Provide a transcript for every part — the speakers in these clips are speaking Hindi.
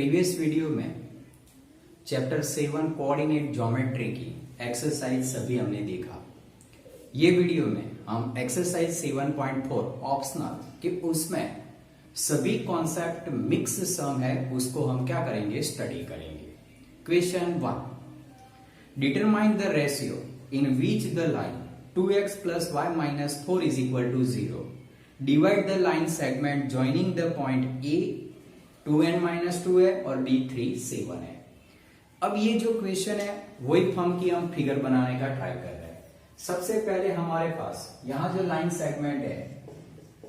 प्रीवियस वीडियो में चैप्टर 7 कोऑर्डिनेट ज्योमेट्री की एक्सरसाइज सभी हमने देखा। ये वीडियो में हम एक्सरसाइज 7.4 ऑप्शनल कि उसमें सभी कॉन्सेप्ट मिक्स सम है, उसको हम क्या करेंगे, स्टडी करेंगे। Question 1, determine the ratio in which the line 2x plus y minus 4 is equal to 0. Divide the line segment joining the point A 2n minus 2 है और D3 7 है। अब ये जो क्वेश्चन है वही फॉर्म की हम फिगर बनाने का ट्राई कर रहे हैं। सबसे पहले हमारे पास यहाँ जो लाइन सेगमेंट है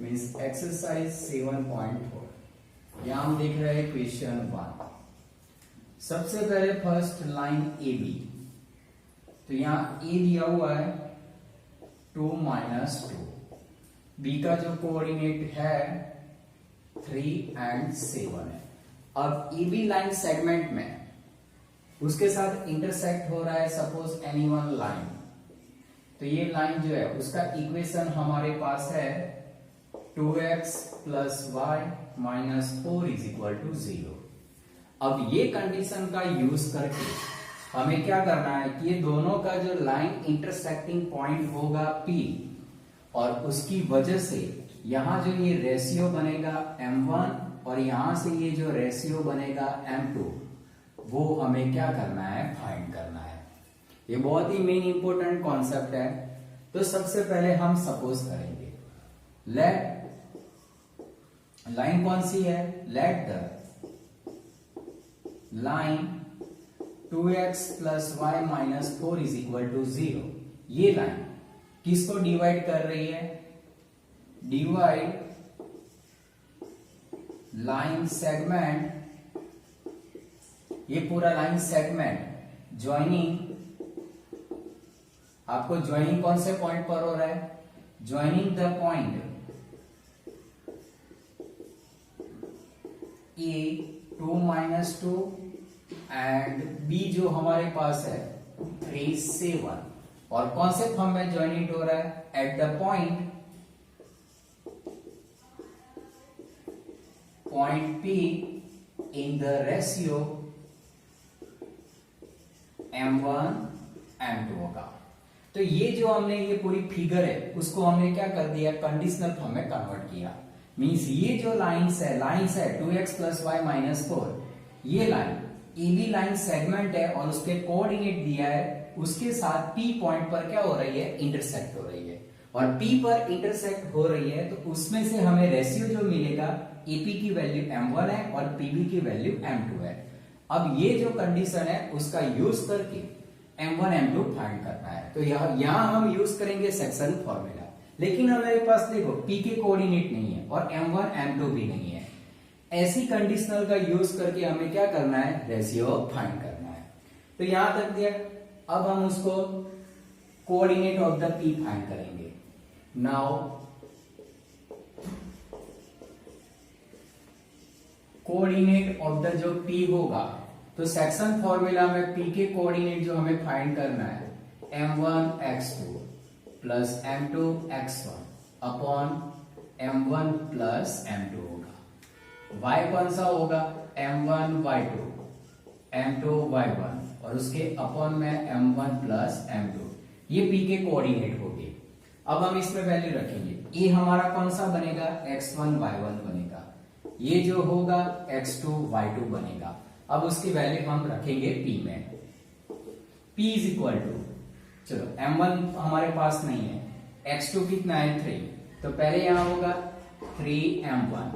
मींस एक्सरसाइज 7.4, यहाँ हम देख रहे हैं क्वेश्चन 1। सबसे पहले फर्स्ट लाइन ए बी, तो यहाँ ए दिया हुआ है 2 minus 2, बी का जो कोऑर्डिनेट है 3 and 7 है। अब ए बी लाइन सेगमेंट में उसके साथ इंटरसेक्ट हो रहा है सपोज एनी वन लाइन, तो ये लाइन जो है उसका इक्वेशन हमारे पास है 2x plus y minus 4 is equal to 0। अब ये कंडीशन का यूज करके हमें क्या करना है कि ये दोनों का जो लाइन इंटरसेक्टिंग पॉइंट होगा P, और उसकी वजह से यहां जो ये रेशियो बनेगा M1 और यहां से ये जो रेशियो बनेगा M2, वो हमें क्या करना है, फाइंड करना है। ये बहुत ही मेन इंपॉर्टेंट कॉन्सेप्ट है। तो सबसे पहले हम सपोज करेंगे, लेट लाइन कौन सी है, let the line 2x plus y minus 4 is equal to 0। ये लाइन किसको डिवाइड कर रही है, डिवाइड लाइन सेगमेंट, ये पूरा लाइन सेगमेंट ज्वाइनिंग, आपको ज्वाइनिंग कौन से पॉइंट पर हो रहा है, joining the point A 2 minus 2 and B जो हमारे पास है 3 7, और कौन से फॉर्म में ज्वाइनिंग हो रहा है, at the point P in the ratio M1 M2 होगा। तो ये जो हमने ये पूरी फिगर है उसको हमने क्या कर दिया, कंडीशनल फॉर्म में कन्वर्ट किया। मींस ये जो लाइंस है 2x plus y minus 4, ये लाइन AB लाइन सेगमेंट है और उसके कोऑर्डिनेट दिया है, उसके साथ P पॉइंट पर क्या हो रही है, इंटरसेक्ट हो रही है, और P पर इंटरसेक्ट हो रही है तो उसमें से हमें रेशियो जो मिलेगा AP की वैल्यू M1 है और PB की वैल्यू M2 है। अब ये जो कंडीशन है उसका यूज करके M1 M2 फाइंड करना है। तो यहां हम यूज करेंगे सेक्शन फॉर्मूला, लेकिन हमारे पास देखो P के कोऑर्डिनेट नहीं है और M1 M2 भी नहीं है। ऐसी कंडीशनल का यूज करके हमें क्या करना है, रेशियो फाइंड करना है। तो यहां तक दिया, अब हम उसको coordinate of the P find करेंगे। नाउ कोऑर्डिनेट ऑफ द जो P होगा, तो सेक्शन फॉर्मूला में P के कोऑर्डिनेट जो हमें फाइंड करना है M1 x2 plus M2 x1 upon M1 plus M2 होगा। y कौन सा होगा, M1 y2 M2 y1 और उसके अपॉन में M1 प्लस M2, ये P के कोऑर्डिनेट हो गए। अब हम इसमें वैल्यू रखेंगे, ये हमारा कौन सा बनेगा, x1 y1 बनेगा, ये जो होगा x2 y2 बनेगा। अब उसकी वैल्यू हम रखेंगे P में, P इज इक्वल टू, चलो M1 हमारे पास नहीं है, x2 कितना है 3, तो पहले यहां होगा 3m1,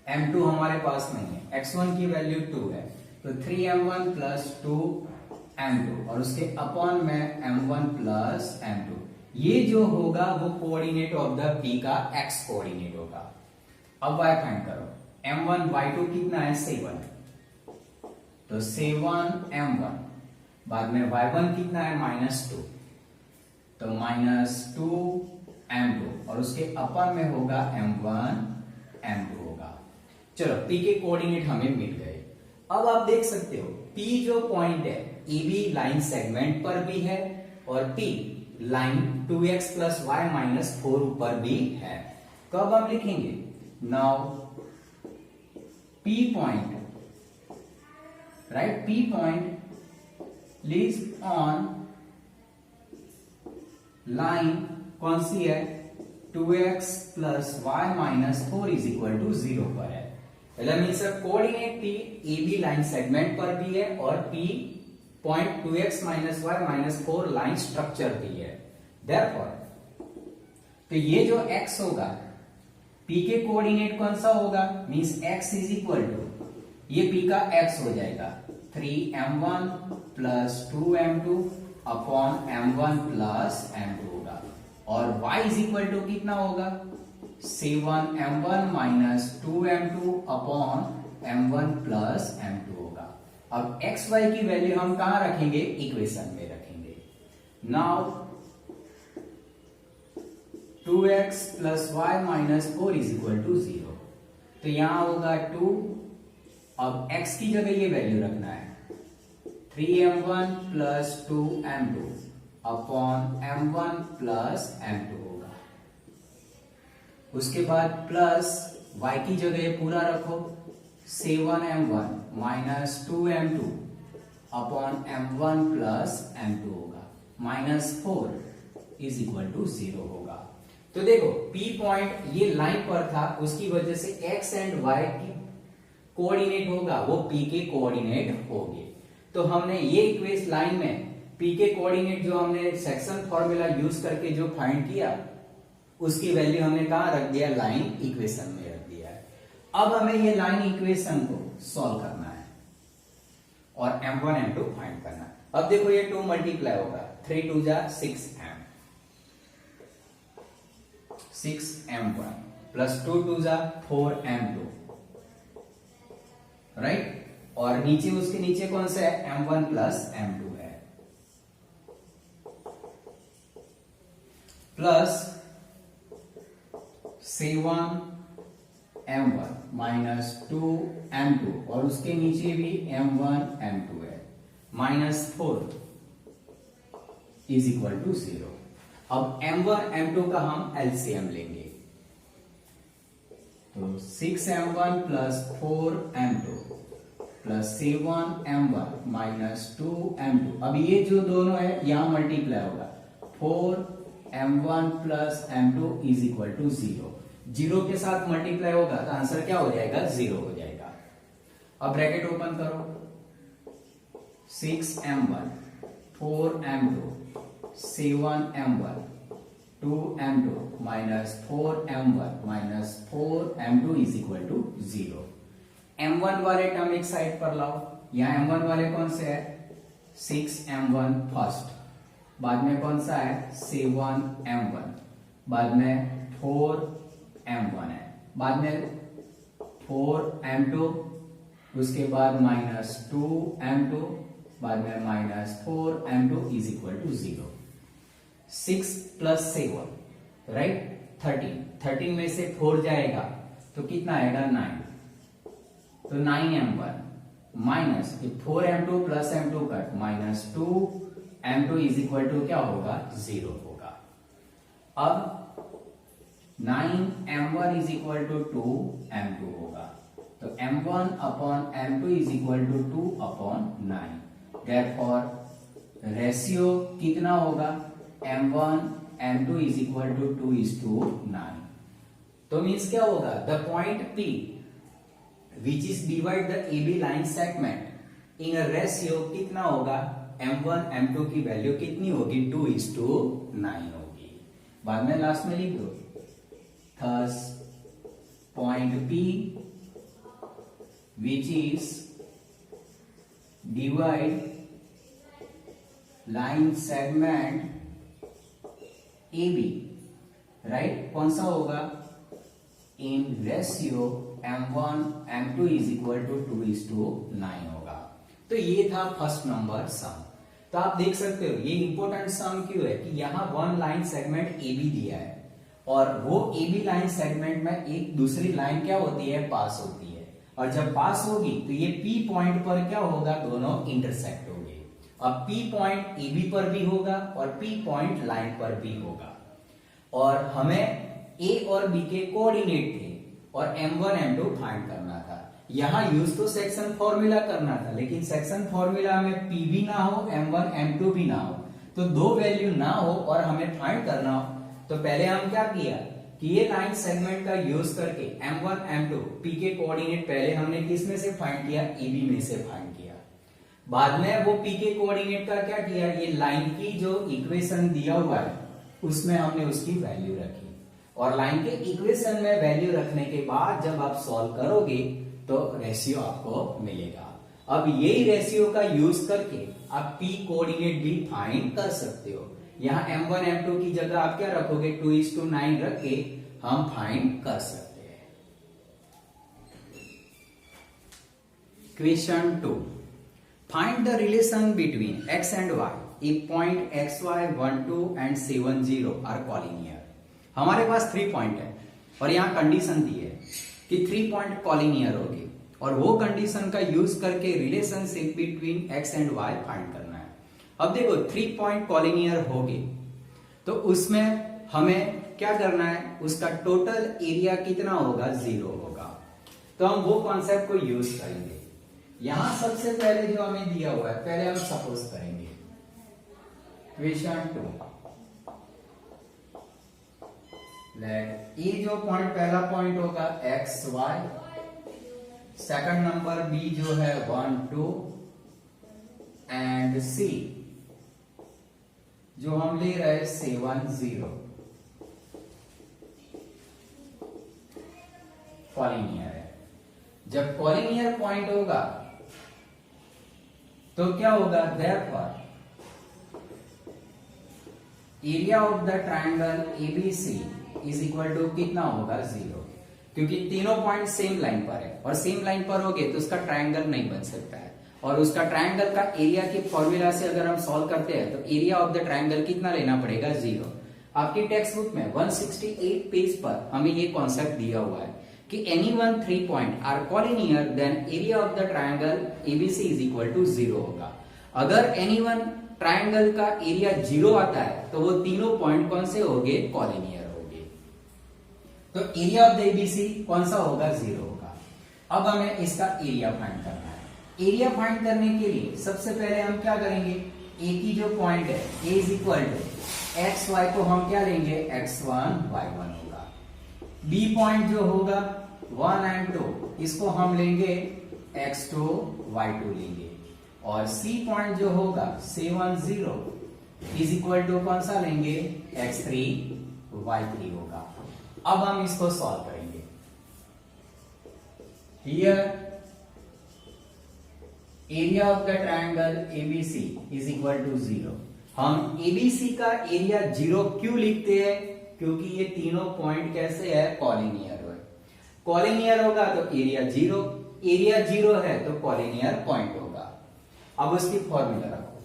M2 हमारे पास नहीं है, x1 की वैल्यू 2 है, तो 3m1 प्लस 2m2 और उसके अपॉन में m1 प्लस m2, ये जो होगा वो कोऑर्डिनेट ऑफ द P का x कोऑर्डिनेट होगा। अब y फाइंड करो, m1 y2 कितना है 7, तो 7m1, बाद में y1 कितना है -2, तो -2m2 और उसके अपॉन में होगा m1 m2 होगा। चलो P के कोऑर्डिनेट हमें मिल गए। अब आप देख सकते हो P जो पॉइंट है AB लाइन सेगमेंट पर भी है और P line 2x plus y minus 4 पर भी है। तो अब हम लिखेंगे now P point right, P point lies on line कौन सी है, 2x plus y minus 4 is equal to 0 पर है। Means coordinate P A B line segment पर भी है और P point 2x minus y minus 4 line structure भी है। Therefore, तो ये जो x होगा P के कोऑर्डिनेट कौन सा होगा, means x is equal to ये P का x हो जाएगा 3m1 plus 2m2 upon m1 plus m2 होगा, और y इज इक्वल टू कितना होगा 7m1 minus 2m2 upon m1 plus m2 होगा। अब x y की वैल्यू हम कहां रखेंगे, इक्वेशन में रखेंगे। Now 2x plus y minus 4 is equal to 0, तो यहां होगा 2, अब x की जगह ये वैल्यू रखना है 3m1 plus 2m2 upon m1 plus m2 होगा। उसके बाद प्लस y की जगह पूरा रखो 7m1 minus 2m2 upon m1 plus m2 होगा, माइनस 4 इज इक्वल टू 0 होगा। तो देखो P पॉइंट ये लाइन पर था, उसकी वजह से x एंड y की कोऑर्डिनेट होगा वो P के कोऑर्डिनेट होंगे। तो हमने ये इक्वेशन लाइन में P के कोऑर्डिनेट जो हमने सेक्शन फॉर्मूला यूज करके जो फाइंड किया उसकी वैल्यू हमने कहां रख दिया, लाइन इक्वेशन में रख दिया है। अब हमें ये लाइन इक्वेशन को सॉल्व करना है और m1 m2 फाइंड करना है। अब देखो ये 2 मल्टीप्लाई होगा, 3 2 जा 6m1 प्लस 2 2 जा 4m2, राइट, और नीचे उसके नीचे कौन सा है, m1 प्लस m2 है, प्लस 7m1 माइनस 2m2 और उसके नीचे भी m1 m2 है, माइनस 4 इज इक्वल टू 0। अब m1 m2 का हम एलसीएम लेंगे, तो 6m1 plus 4m2 plus 7m1 minus 2m2, अब ये जो दोनों है यहां मल्टीप्लाई होगा, 4m1 plus m2 is equal to 0, 0 के साथ मल्टीप्लाई होगा तो आंसर क्या हो जाएगा, 0 हो जाएगा। अब ब्रैकेट ओपन करो, 6m1 4m2 7m1 2m2 minus 4m1 minus 4m2 is equal to 0। m1 वाले टर्म एक साइड पर लाओ, यहां m1 वाले कौन से है, 6m1 फर्स्ट, बाद में कौन सा है 7m1, बाद में 4m1 है, बाद में 4m2, उसके बाद माइनस 2m2, बाद में minus 4m2 is equal to 0। 6 plus 7, right, 13 में से 4 जाएगा तो कितना आएगा 9, तो 9m1 minus 4m2 plus m2 cut minus 2m2 is equal to क्या होगा, 0 होगा। अब 9m1 is equal to 2m2 होगा, तो m1 upon m2 is equal to 2 upon 9, therefore ratio कितना होगा, m1 m2 is equal to 2:9। तो मीन्स क्या होगा, the point P which is divide the AB line segment in a ratio कितना होगा, m1 m2 की वैल्यू कितनी होगी, 2:9 होगी। बाद में लास्ट में लिख दो, thus point P which is divide line segment AB, right, कौन सा होगा, in ratio m1 m2 is equal to 2:9 होगा। तो ये था फर्स्ट नंबर सम। तो आप देख सकते हो ये इंपॉर्टेंट सम क्यों है कि यहाँ वन लाइन सेगमेंट AB दिया है और वो AB लाइन सेगमेंट में एक दूसरी लाइन क्या होती है, पास होती है, और जब पास होगी तो ये P पॉइंट पर क्या होगा, दोनों इंटरसेक्ट होंगे। अब P पॉइंट AB पर भी होगा और P पॉइंट लाइन पर भी होगा, और हमें A और B के कोऑर्डिनेट थे और m1 m2 फाइंड करना था। यहाँ यूज तो सेक्शन फॉर्मूला करना था, लेकिन सेक्शन फॉर्मूला में P भी ना हो, M1 M2 भी ना हो, तो दो वैल्यू ना हो और हमें फाइंड करना हो, तो पहले हम क्या किया कि ये लाइन सेगमेंट का यूज करके M1 M2 P के कोऑर्डिनेट पहले हमने किस में से फाइंड किया, AB में से फाइंड किया। बाद में वो P के कोऑर्डिनेट का क्या किया, ये लाइन की जो इक्वेशन दिया हुआ है उसमें हमने उसकी वैल्यू रखी, और लाइन के इक्वेशन में वैल्यू रखने के बाद जब आप सॉल्व करोगे तो रेशियो आपको मिलेगा। अब यही रेशियो का यूज करके आप P कोऑर्डिनेट भी फाइंड कर सकते हो। यहाँ M1 M2 की जगह आप क्या रखोगे, 2:9 रख के हम फाइंड कर सकते हैं। Question 2, find the relation between x and y if point xy 1 2 and 7 0 are collinear। हमारे पास 3 पॉइंट है और यहाँ कंडीशन दी है कि 3 पॉइंट कॉलिनियर होगी, और वो कंडीशन का यूज करके relationship between x and y find करना है। अब देखो 3 पॉइंट कॉलिनियर होगी तो उसमें हमें क्या करना है, उसका टोटल एरिया कितना होगा, 0 होगा। तो हम वो कॉन्सेप्ट को यूज करेंगे। यहां सबसे पहले जो हमें दिया हुआ है, पहले हम सपोज करेंगे क्वेश्चन 2, ये जो पॉइंट पहला पॉइंट होगा x y, second number B जो है 1 2 एंड सी जो हम ले रहे हैं 7 0 कॉलिनियर है। जब कॉलिनियर पॉइंट होगा तो क्या होगा, therefore area of the triangle ABC is equal to कितना होगा, 0, क्योंकि तीनों पॉइंट सेम लाइन पर है और सेम लाइन पर हो गए तो उसका ट्राइंगल नहीं बन सकता है। और उसका ट्राइंगल का एरिया के फॉर्मूला से अगर हम सॉल्व करते हैं तो एरिया ऑफ द ट्राइंगल कितना लेना पड़ेगा, 0। आपकी टेक्स्ट बुक में 168 पेज पर हमें ये कॉन्सेप्ट दिया हुआ है कि any one 3 point are collinear then area of the triangle ABC is equal to 0 होगा। अगर एनी वन ट्राइंगल का एरिया 0 आता है तो वो तीनों पॉइंट कौन से होंगे, कॉलिनियर होंगे। तो एरिया ऑफ द एबीसी कौन सा होगा, 0 होगा। अब हमें इसका एरिया फाइंड करना है। एरिया फाइंड करने के लिए सबसे पहले हम क्या करेंगे, ए की जो पॉइंट है A is equal to x y को हम क्या लेंगे, x1 y1 होगा। बी पॉइंट जो होगा 1 एंड 2 इसको हम लेंगे x2 y2 लेंगे, और सी पॉइंट जो होगा 7 0 इज इक्वल टू कौन सा लेंगे, x3 y3 होगा। अब हम इसको सॉल्व करेंगे। Here area of the triangle ABC is equal to 0। हम एबीसी का एरिया 0 क्यों लिखते हैं, क्योंकि ये तीनों पॉइंट कैसे है, कॉलिनियर है। कॉलिनियर होगा तो एरिया 0, एरिया 0 है तो कॉलिनियर पॉइंट होगा। अब उसकी फॉर्मूला रखो,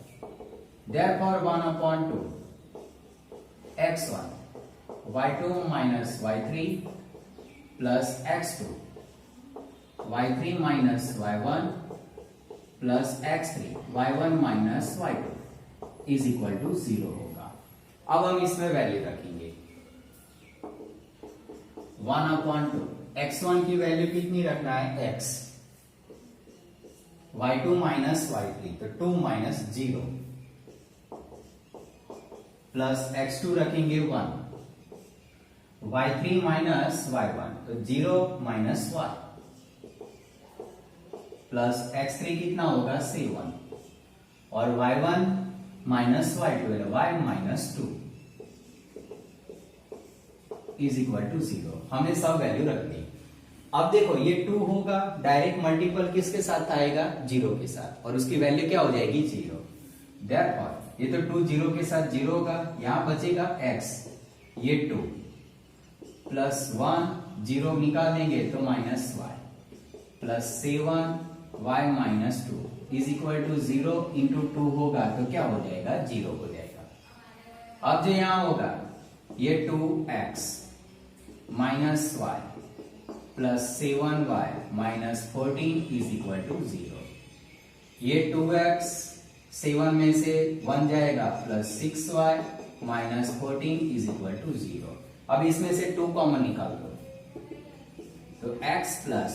therefore 1/2 x1 y2 minus y3 plus x2 y3 minus y1 plus x3 y1 minus y2 is equal to 0 होगा। अब हम इसमें वैल्यू रखेंगे 1/2 x1 की वैल्यू कितनी रखना है, x, y2 minus y3 तो 2 minus 0 प्लस x2 रखेंगे 1, y3 minus y1 तो 0 minus 1 प्लस x3 कितना होगा 7 और y1 minus y2 है y minus 2 is equal to 0। हमने सब वैल्यू रख दी। अब देखो ये 2 होगा, डायरेक्ट मल्टीपल किसके साथ आएगा, 0 के साथ, और उसकी वैल्यू क्या हो जाएगी, 0। देयरफॉर ये तो 2 0 के साथ 0 होगा, यहां बचेगा x, ये 2 प्लस 1 0 निकाल देंगे तो minus y plus 7 y minus 2 is equal to 0 into 2 होगा तो क्या हो जाएगा, 0 हो जाएगा। अब जो यहां होगा ये 2x minus y plus 7y minus 14 is equal to 0। ये 2x 7 में से 1 जाएगा plus 6y minus 14 is equal to 0। अब इसमें से 2 कॉमन निकाल दो तो x plus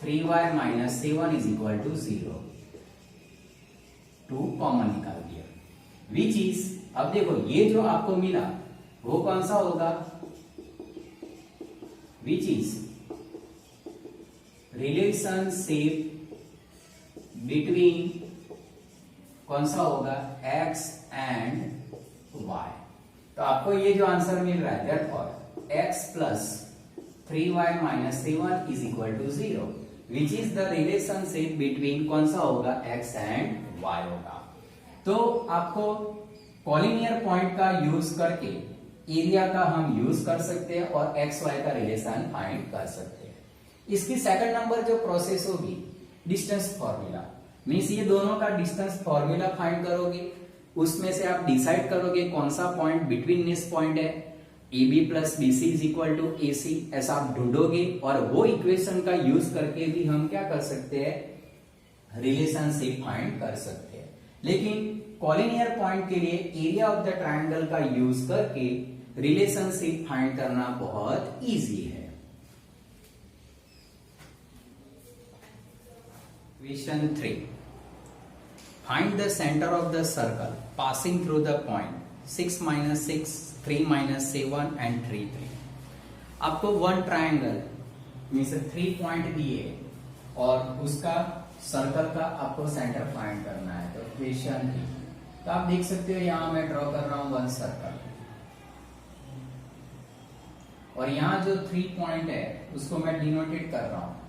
3y minus 7 is equal to 0। 2 common निकाल दिया, विच इज, अब देखो ये जो आपको मिला वो कौन सा होगा, विच इज रिलेशनशिप बिटवीन कौन सा होगा, x एंड y। तो आपको ये जो आंसर मिल रहा है therefore x plus 3y minus 7 is equal to 0, which is the relationship between कौन सा होगा, x एंड y होगा। तो आपको कॉलिनियर पॉइंट का यूज करके एरिया का हम यूज कर सकते हैं और एक्स वाई का रिलेशन फाइंड कर सकते हैं। इसकी सेकंड नंबर जो प्रोसेस होगी डिस्टेंस फॉर्मूला, मीन्स ये दोनों का डिस्टेंस फॉर्मूला फाइंड करोगे, उसमें से आप डिसाइड करोगे कौन सा पॉइंट बिटवीन दिस पॉइंट है, A B plus B C is equal to A C, ऐसा आप ढूंढोगे और वो इक्वेशन का यूज करके भी हम क्या कर सकते हैं, रिलेशनशिप फाइंड कर सकते हैं। लेकिन कॉलिनियर पॉइंट के लिए एरिया ऑफ द ट्रायंगल का यूज करके रिलेशनशिप फाइंड करना बहुत इजी है। Question 3, find the centre of the circle passing through the point 6 minus 6 3 minus 7 and 3 3। आपको वन ट्रायंगल मीन्स 3 पॉइंट दिए और उसका सर्कल का आपको सेंटर फाइंड करना है। तो क्वेश्चन 3, तो आप देख सकते हो यहां मैं ड्रॉ कर रहा हूं वन सर्कल और यहां जो 3 पॉइंट है उसको मैं डिनोटेट कर रहा हूं।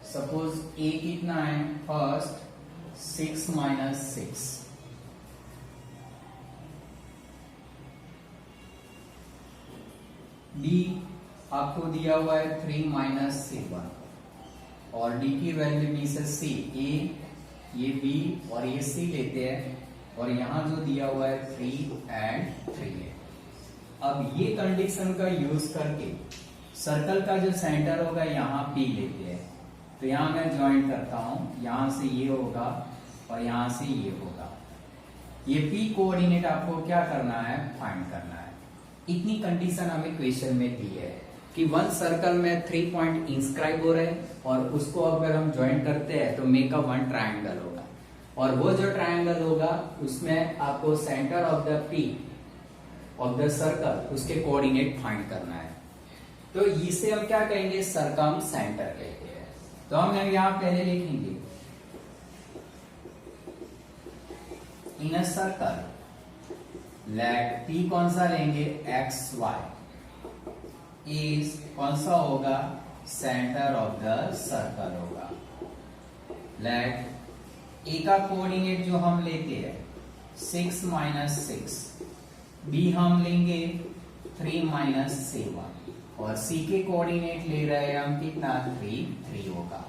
सपोज ए कितना है, फर्स्ट 6 माइनस 6, डी आपको दिया हुआ है 3 माइनस 7 और डी की वैल्यू मीन से सी, ए ये बी और ये सी लेते हैं और यहां जो दिया हुआ है 3 एंड 3 है। अब ये कंडीशन का यूज करके सर्कल का जो सेंटर होगा यहाँ पी लेते हैं। तो यहां मैं ज्वाइन करता हूं, यहां से ये होगा और यहां से ये होगा। ये पी कोऑर्डिनेट आपको क्या करना है, फाइंड करना है। इतनी कंडीशन हमें क्वेश्चन में दी है कि वन सर्कल में 3 पॉइंट इंस्क्राइब हो रहे हैं और उसको अगर हम ज्वाइन करते हैं तो मेक अ वन ट्रायंगल होगा और वो जो ट्रायंगल होगा उसमें आपको centre of the P of the circle उसके कोऑर्डिनेट फाइंड करना है। तो इसे हम क्या कहेंगे, सर्कम सेंटर कहते हैं। तो हम यहां पहले लिखेंगे इन अ सर्कल लेट पी कौन सा लेंगे, एक्स वाई इज कौन सा होगा, सेंटर ऑफ द सर्कल होगा। लेट ए का कोऑर्डिनेट जो हम लेते हैं 6 माइनस 6, बी हम लेंगे 3 माइनस 7 और सी के कोऑर्डिनेट ले रहे हैं हम कितना, 3 होगा।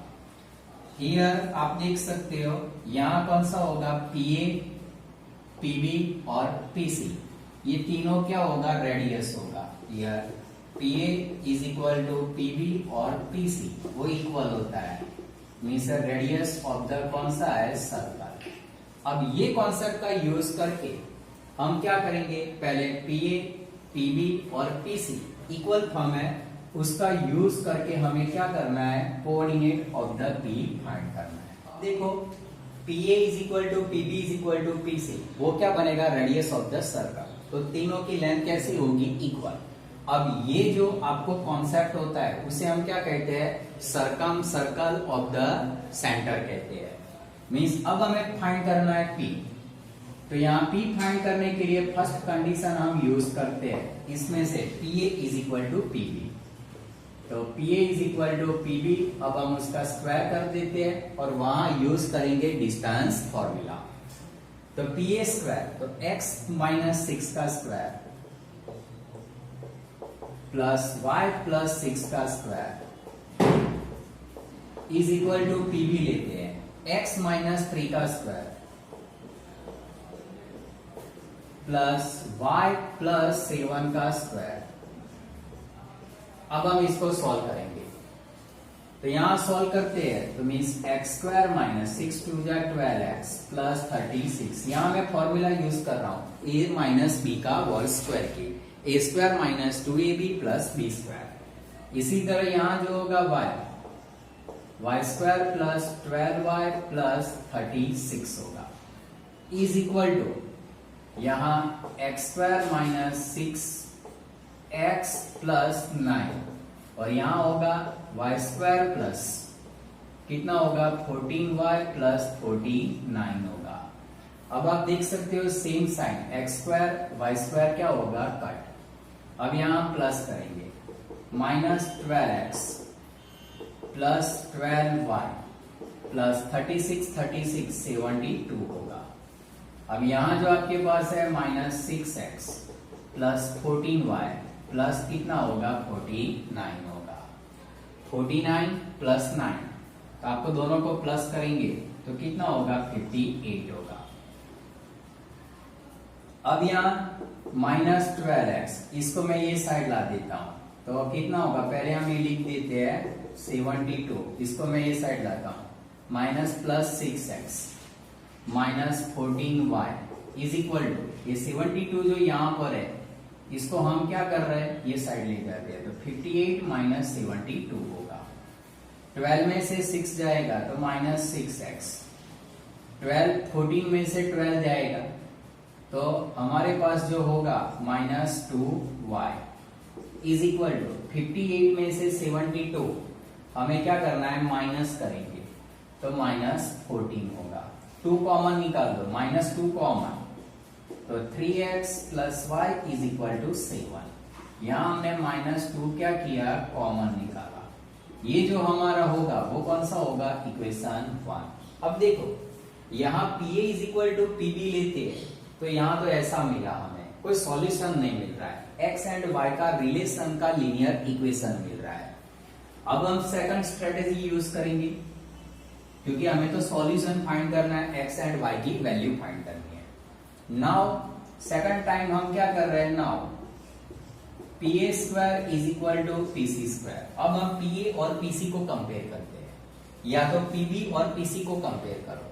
हियर आप देख सकते हो यहां कौन सा होगा, पी ए, पीबी और पीसी, ये तीनों क्या होगा, रेडियस होगा। Here P A is equal to PB और पीसी वो इक्वल होता है, मीन्स रेडियस ऑफ द कौन सा है, सर्कल। अब ये कॉन्सेप्ट का यूज करके हम क्या करेंगे, पहले पी ए, पीबी और पीसी इक्वल फॉर्म है, उसका यूज करके हमें क्या करना है, coordinate of the P find करना है। देखो P A is equal to PB is equal to PC, वो क्या बनेगा, रेडियस ऑफ द सर्कल। तो तीनों की लेंथ कैसी होगी, इक्वल। अब ये जो आपको कॉन्सेप्ट होता है उसे हम क्या कहते हैं, circum circle of the centre कहते हैं। मीन्स अब हमें फाइंड करना है पी। तो यहाँ पी फाइंड करने के लिए फर्स्ट कंडीशन हम यूज करते हैं, इसमें से P A is equal to PB. तो P A is equal to PB, अब हम उसका स्क्वायर कर देते हैं और वहां यूज करेंगे डिस्टेंस फॉर्मूला। तो पी ए स्क्वायर, तो x माइनस 6 का स्क्वायर प्लस y प्लस 6 का square is equal to PB लेते हैं, x माइनस 3 का स्क्वायर प्लस y प्लस 7 का स्क्वायर। अब हम इसको सॉल्व करेंगे। तो यहां सॉल्व करते हैं तो means x square minus 6 2 12x plus 36। यहां मैं फॉर्मूला यूज कर रहा हूं a माइनस बी का होल स्क्वायर की, a square minus 2ab plus b square. इसी तरह यहां जो होगा y y square plus 12y plus 36 होगा, इज इक्वल टू यहां x square minus 6x plus 9 और यहां होगा वाई स्क्वायर प्लस कितना होगा 14y प्लस 49 होगा। अब आप देख सकते हो same sign x square y square क्या होगा कट। अब यहां प्लस करेंगे minus 12x plus 12y plus 36 72 होगा। अब यहां जो आपके पास है minus 6x plus 14y plus कितना होगा 49 होगा। 49 प्लस 9 तो आपको दोनों को प्लस करेंगे तो कितना होगा 58 होगा। अब यहां माइनस 12x इसको मैं ये साइड ला देता हूं तो कितना होगा, पहले हम ये लिख देते हैं 72, इसको मैं ये साइड लाता हूं minus plus 6x minus 14y is equal to ये 72 जो यहां पर है इसको हम क्या कर रहे हैं ये साइड ले जाते हैं तो 58 माइनस 72 होगा। 12 में से 6 जाएगा तो माइनस 6x, 14 में से 12 जाएगा तो हमारे पास जो होगा minus 2y is equal to 58 में से 72 हमें क्या करना है माइनस करेंगे तो माइनस 14 होगा। 2 कॉमन निकाल दो, माइनस 2 कॉमन तो 3x plus y is equal to 7। यहां हमने माइनस 2 क्या किया कॉमन निकाला। ये जो हमारा होगा वो कौन सा होगा इक्वेशन 1। अब देखो यहां PA is equal to PB लेते हैं तो यहां तो ऐसा मिला, हमें कोई सॉल्यूशन नहीं मिल रहा है, x एंड y का रिलेशन का लीनियर इक्वेशन मिल रहा है। अब हम सेकंड स्ट्रेटेजी यूज करेंगे क्योंकि हमें तो सॉल्यूशन फाइंड करना है, x एंड y की वैल्यू फाइंड करनी है। नाउ सेकंड टाइम हम क्या कर रहे हैं, now PA square is equal to PC square. अब हम PA और PC को कंपेयर करते हैं, या तो PB और PC को कंपेयर करो।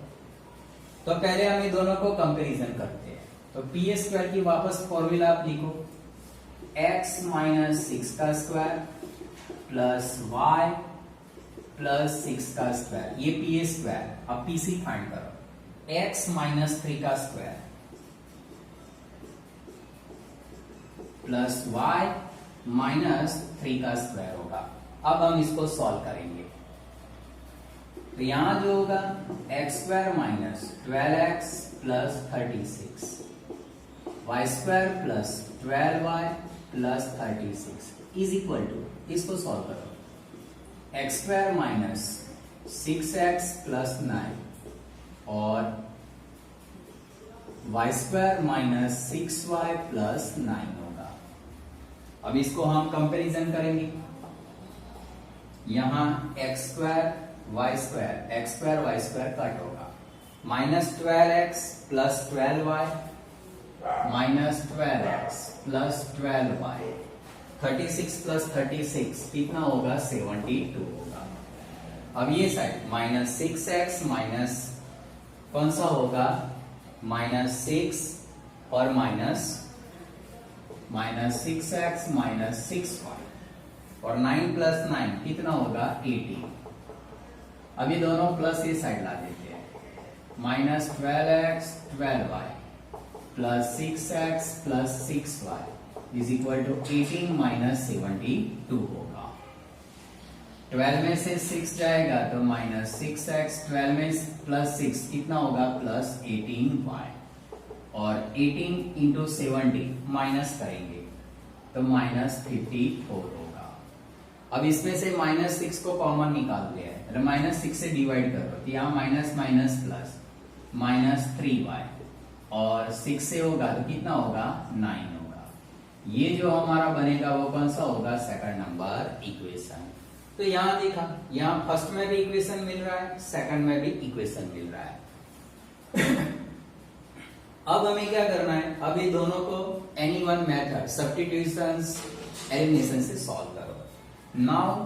तो पहले हम ये दोनों को कंपैरिजन करते हैं तो PA स्क्वायर की वापस फॉर्मूला आप लिखो x माइनस 6 का स्क्वायर प्लस y प्लस 6 का स्क्वायर, ये PA स्क्वायर। अब PC फाइंड करो x माइनस 3 का स्क्वायर प्लस y माइनस 3 का स्क्वायर होगा। अब हम इसको सॉल्व करेंगे तो यहां जो होगा x square minus 12x plus 36 y square plus 12y plus 36 is equal to इसको सॉल्व करो x square minus 6x plus 9 और Y square minus 6y plus 9 होगा। अब इसको हम कंपैरिजन करेंगे, यहां x square y square x square y square cut होगा, minus 12x plus 12y minus 12x plus 12y 36 plus 36 कितना होगा 72 होगा। अब ये साइड माइनस 6x माइनस कौन सा होगा माइनस 6 और माइनस 6x माइनस 6y और 9 प्लस 9 कितना होगा 18। अब ये दोनों प्लस ये साइड ला देते हैं, minus 12x 12y plus 6x plus 6y is equal to 18 minus 72 होगा। 12 में से 6 जाएगा तो माइनस 6x, 12 में प्लस 6 कितना होगा प्लस 18y और 18 इंटू 70 माइनस करेंगे तो माइनस 54 होगा। अब इसमें से माइनस 6 को कॉमन निकालते हैं, माइनस 6 से डिवाइड करो तो यहाँ minus minus plus minus 3y और 6 से होगा तो कितना होगा 9 होगा। ये जो हमारा बनेगा वो कौन सा होगा सेकंड नंबर इक्वेशन। तो यहां देखा, यहां फर्स्ट में भी इक्वेशन मिल रहा है, सेकंड में भी इक्वेशन मिल रहा है। अब हमें क्या करना है, अब ये दोनों को any one method substitution elimination से सॉल्व करो। नाउ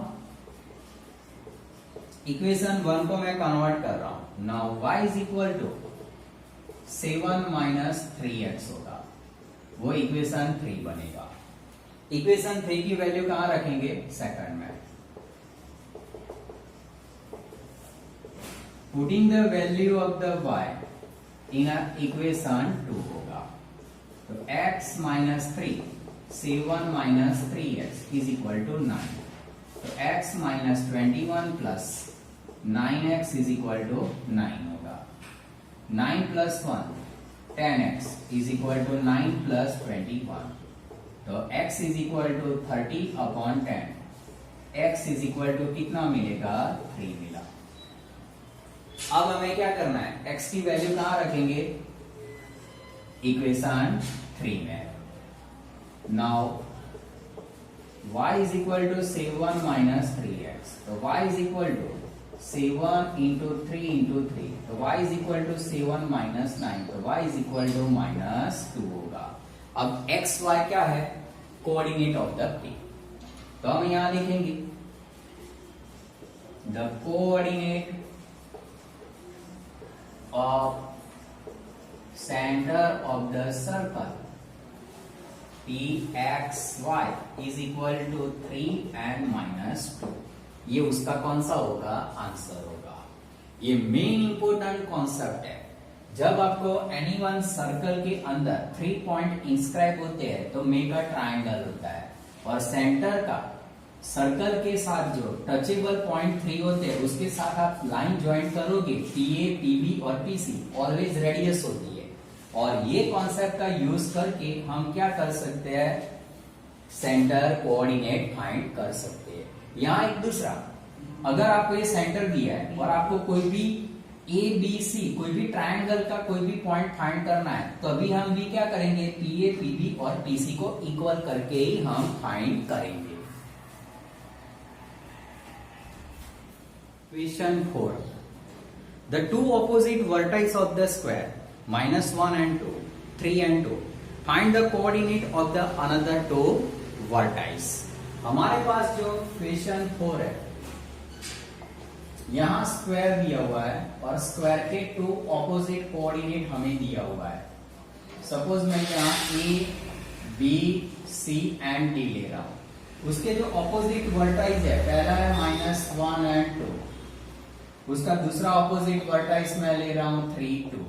इक्वेशन 1 को मैं कन्वर्ट कर रहा हूं, now y is equal to 7 minus 3x होगा, वो इक्वेशन 3 बनेगा। इक्वेशन 3 की वैल्यू कहां रखेंगे सेकंड में, putting the value of the y in equation 2 होगा। तो x minus 3 7 minus 3x is equal to 9। तो x minus 21 plus 9x is equal to 9 होगा। 9 plus 1 10x is equal to 9 plus 21। तो x is equal to 30 upon 10। x is equal to कितना मिलेगा? 3 मिला। अब हमें क्या करना है? x की वैल्यू कहां रखेंगे? इक्वेशन 3 में। Now y is equal to 7 minus 3x। तो y is equal to 7 into 3 into 3। तो y is equal to 7 minus 9। तो y is equal to minus 2 होगा। अब x y क्या है? Coordinate of the plane. तो हम यहां लिखेंगे the coordinate of centre of the circle pxy is equal to 3 and minus 2। ये उसका कौन सा होगा? आंसर होगा। ये मेन इंपोर्टेंट कॉन्सेप्ट है। जब आपको एनी वन सर्कल के अंदर 3 पॉइंट इंस्क्राइब होते हैं तो मेक अ ट्राइंगल होता है, और सेंटर का सर्कल के साथ जो टचेबल पॉइंट 3 होते हैं उसके साथ आप लाइन ज्वाइन करोगे, PA, PB और PC ऑलवेज रेडियस होती है। और ये कॉन्सेप्ट का यूज करके हम क्या कर सकते हैं? सेंटर कोऑर्डिनेट फाइंड कर सकते हैं। यहाँ एक दूसरा, अगर आपको ये सेंटर दिया है और आपको कोई भी ABC कोई भी ट्राइंगल का कोई भी पॉइंट फाइंड करना है, तो अभी हम भी क्या करेंगे? PA, PB और PC को इक्वल करके ही हम फाइंड करेंगे। Question 4. The two opposite vertices of the square -1 and 2, 3 and 2. Find the coordinate of the another two vertices. हमारे पास जो क्वेश्चन 4 है, यहां स्क्वायर दिया हुआ है और स्क्वायर के 2 ऑपोजिट कोऑर्डिनेट हमें दिया हुआ है। सपोज मैं यहाँ A, B, C and D ले रहा हूं। उसके जो ऑपोजिट वर्टाइज है, पहला है -1 and 2। उसका दूसरा ऑपोजिट वर्टाइस मैं ले रहा हूं 3, 2।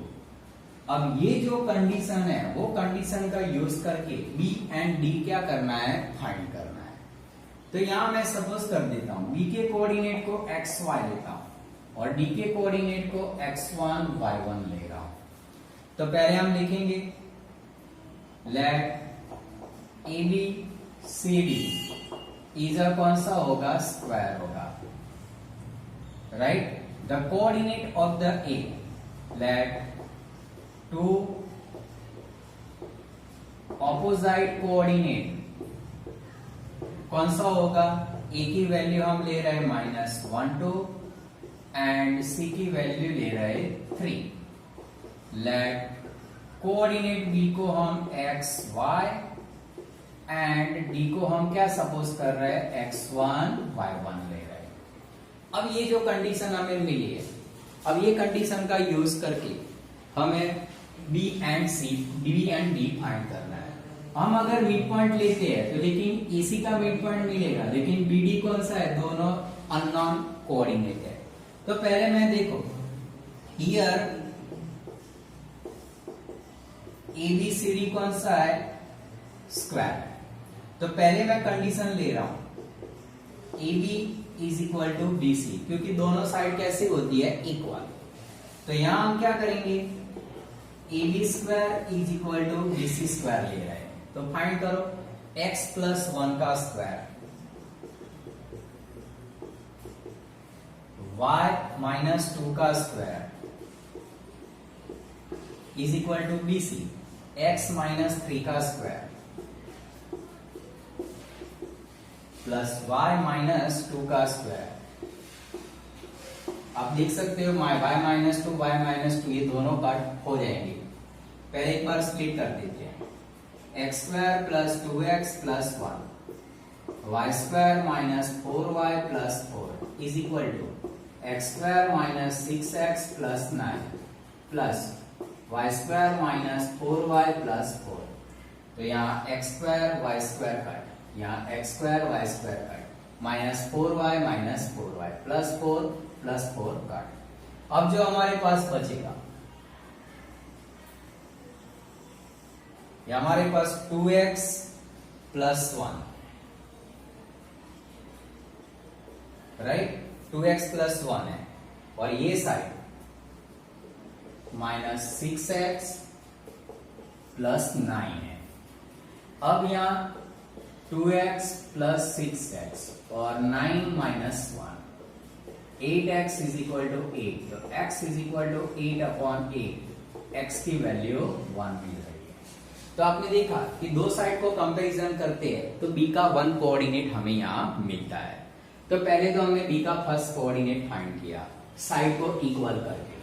अब ये जो कंडीशन है वो कंडीशन का यूज करके B एंड D क्या करना है? फाइंड करना है। तो यहां मैं सपोज कर देता हूं B के कोऑर्डिनेट को XY लेता हूं और D के कोऑर्डिनेट को X1, Y1 ले रहा हूं। तो पहले हम लिखेंगे लेट ABCD इज कौन सा होगा? स्क्वायर होगा, right. The coordinate of the A, let two opposite coordinate कौन सा होगा? A की वैल्यू हम ले रहे हैं -1, 2 एंड C की वैल्यू ले रहे 3। let कोऑर्डिनेट B को हम XY एंड D को हम क्या सपोज कर रहे हैं? X1, Y1 ले रहे हैं। अब ये जो कंडीशन हमें मिली है, अब ये कंडीशन का यूज करके हमें B एंड D फाइंड करना है। हम अगर मिड पॉइंट लेते हैं तो लेकिन AC का मिड पॉइंट मिलेगा, लेकिन BD कौन सा है? दोनों अननोन कोऑर्डिनेट है। तो पहले मैं देखो हियर ABCD कौन सा है? स्क्वायर। तो पहले मैं कंडीशन ले रहा हूं AB is equal to BC, क्योंकि दोनों साइड कैसे होती है? इक्वल। तो यहां हम क्या करेंगे? AB square is equal to BC square ले रहे हैं। तो फाइंड करो x प्लस 1 का स्क्वायर, y माइनस 2 का square is equal to BC, x minus 3 का स्क्वायर प्लस y माइनस 2 का स्क्वायर। आप देख सकते हो y माइनस 2, y माइनस 2 ये दोनों कट हो जाएंगे। पहले एक बार स्प्लिट कर देते हैं। x square plus 2x plus 1, y square minus 4y plus 4 is equal to x square minus 6x plus 9 plus y square minus 4y plus 4। तो यहाँ x square y square cut, यहाँ x square y square cut, -4y plus 4 cut. अब जो हमारे पास बचेगा, ये हमारे पास 2x plus 1, right, 2x plus 1 है, और ये साइड माइनस 6x प्लस 9 है। अब यहां 2x प्लस 6x और 9 minus 1, 8x is equal to 8, तो x is equal to 8 upon 8, x की वैल्यू 1 मिल रही है। तो आपने देखा कि दो साइड को कंपैरिजन करते हैं तो b का 1 कोऑर्डिनेट हमें यहाँ मिलता है। तो पहले तो हमने b का फर्स्ट कोऑर्डिनेट फाइंड किया साइड को इक्वल करके।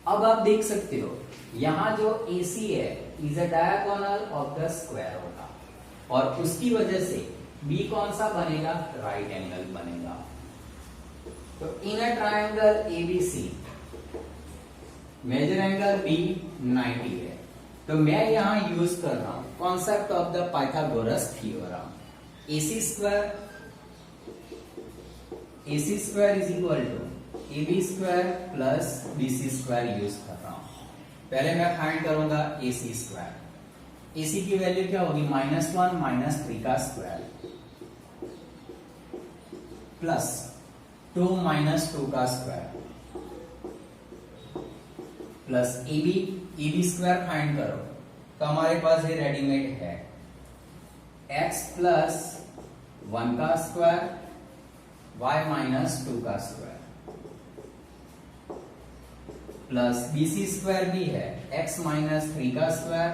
अब आप देख सकते हो यहाँ जो AC है is a diagonal of the square होगा, और उसकी वजह से b कौन सा बनेगा, राइट एंगल बनेगा। तो in a triangle ABC measure angle B 90 है। तो मैं यहां यूज कर रहा हूं concept of the Pythagoras theorem. AC square is equal to AB square plus BC square use कर रहा हूं। पहले मैं फाइंड करूंगा AC स्क्वायर। AC की वैल्यू क्या होगी, -1 माइनस 3 का स्क्वायर प्लस 2 माइनस 2 का square plus AB square find करो तो हमारे पास ये रेडीमेड है x प्लस 1 का स्क्वायर y माइनस 2 का स्क्वायर प्लस BC स्क्वायर भी है x माइनस 3 का स्क्वायर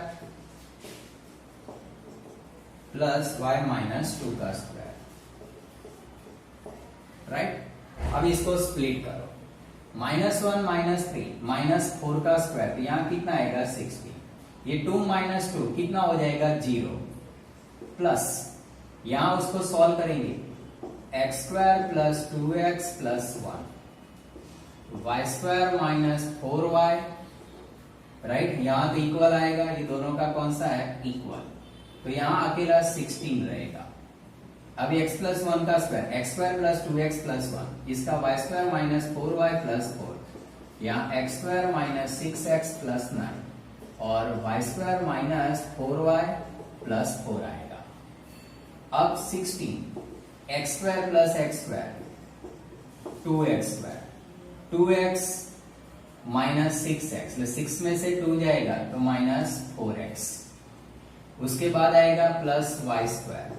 प्लस y माइनस 2 का स्क्वायर, राइट। अब इसको स्प्लिट करो, -1 माइनस 3 माइनस 4 का स्क्वायर, तो यहां कितना आएगा 16, ये 2 माइनस 2 कितना हो जाएगा 0, प्लस यहां उसको सॉल्व करेंगे x square plus 2x plus 1 y square minus 4y, right. यहां तो इक्वल आएगा, ये दोनों का कौन सा है, इक्वल, तो यहां अकेला 16 रहेगा। अब x प्लस 1 का square, x square plus 2x plus 1, इसका y square minus 4y plus 4, यहाँ x square minus 6x plus 9 और y square minus 4y plus 4 आएगा। अब 16 x square plus x square 2x square, 2x minus 6x, 6 में से 2 जाएगा तो माइनस 4x, उसके बाद आएगा plus y square,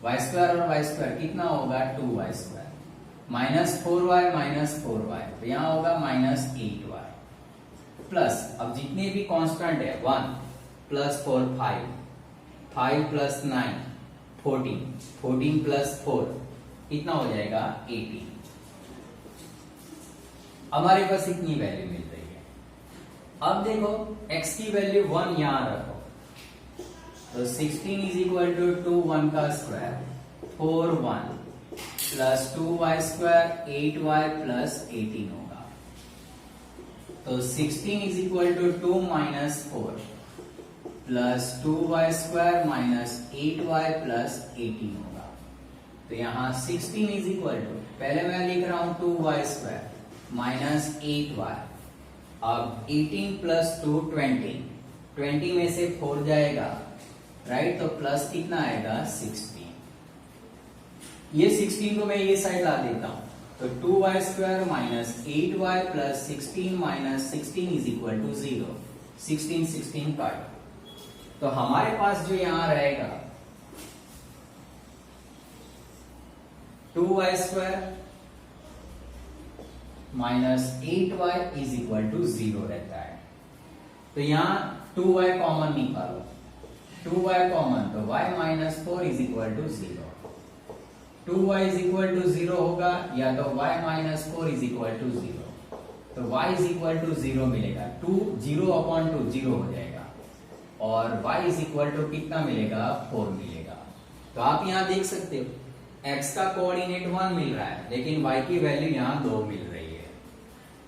y square और y स्क्वायर कितना होगा 2y square, minus 4y minus 4y, तो यहां होगा माइनस 8y, प्लस अब जितने भी कांस्टेंट है 1 प्लस 4 5, 5 प्लस 9 14, 14 प्लस 4 कितना हो जाएगा 18। हमारे पास इतनी वैल्यू मिल रही है। अब देखो x की वैल्यू 1 यहां रखो, तो 16 इज इक्वल टू 2 1 का square 4 1 plus 2y square 8y plus 18 होगा। तो 16 is equal to 2 minus 4 plus 2y square minus 8y plus 18 होगा। तो यहाँ 16 इज इक्वल टू, पहले मैं लिख रहा हूं 2y स्क्वायर माइनस 8y, अब 18 प्लस 2 20, 20 में से 4 जाएगा, राइट, तो प्लस कितना आएगा 16। ये 16 को मैं ये साइड ला देता हूं, तो 2y square minus 8y plus 16 minus 16 is equal to 0, 16 16 काट, तो हमारे पास जो यहां रहेगा 2y square minus 8y is equal to 0 रहता है। तो यहां 2y कॉमन निकालो, 2y कॉमन, तो y minus 4 is equal to 0, 2y is equal to 0 होगा, या तो y minus 4 is equal to 0, तो y इज इक्वल टू 0 मिलेगा, 2 0 अपॉन 2 0 हो जाएगा, और y इज इक्वल टू कितना मिलेगा 4 मिलेगा। तो आप यहां देख सकते हो x का कोऑर्डिनेट 1 मिल रहा है, लेकिन y की वैल्यू यहां 2 मिल रही है।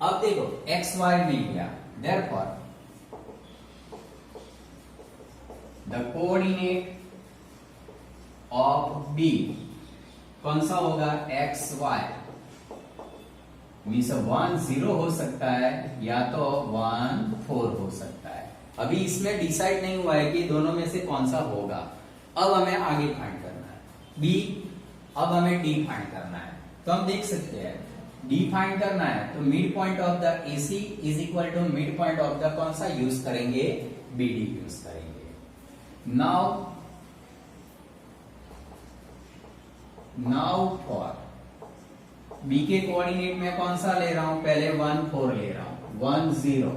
अब देखो x y मिल गया, therefore the coordinate of B कौन सा होगा, x y, मीन्स 1 0 हो सकता है या तो 1 4 हो सकता है। अभी इसमें डिसाइड नहीं हुआ है कि दोनों में से कौन सा होगा। अब हमें आगे फाइंड करना है बी, अब हमें डी फाइंड करना है। तो हम देख सकते हैं डी फाइंड करना है तो mid point of the AC is equal to mid point of the कौन सा यूज करेंगे, बीडी यूज करेंगे। नाउ फॉर बी के कोऑर्डिनेट में कौन सा ले रहा हूं, पहले 1 4 ले रहा हूं, 1 0।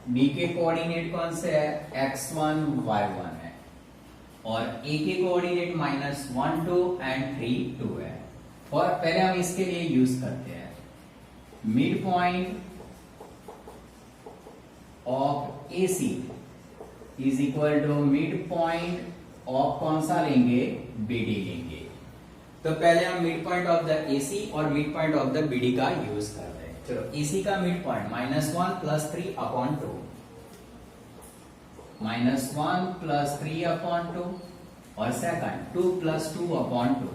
बी के कोऑर्डिनेट कौन से है, x1 y1 है, और ए के कोऑर्डिनेट -1 2 एंड 3 2 है। और पहले हम इसके लिए यूज करते हैं mid point of AC is equal to mid point of कौन सा लेंगे, बीडी लेंगे। तो पहले हम mid point of the AC और mid point of the BD का यूज कर रहे हैं। चलो एसी का मिड पॉइंट -1 + 3 अपॉन 2, -1 + 3 अपॉन 2, और सेकंड 2 + 2 अपॉन 2,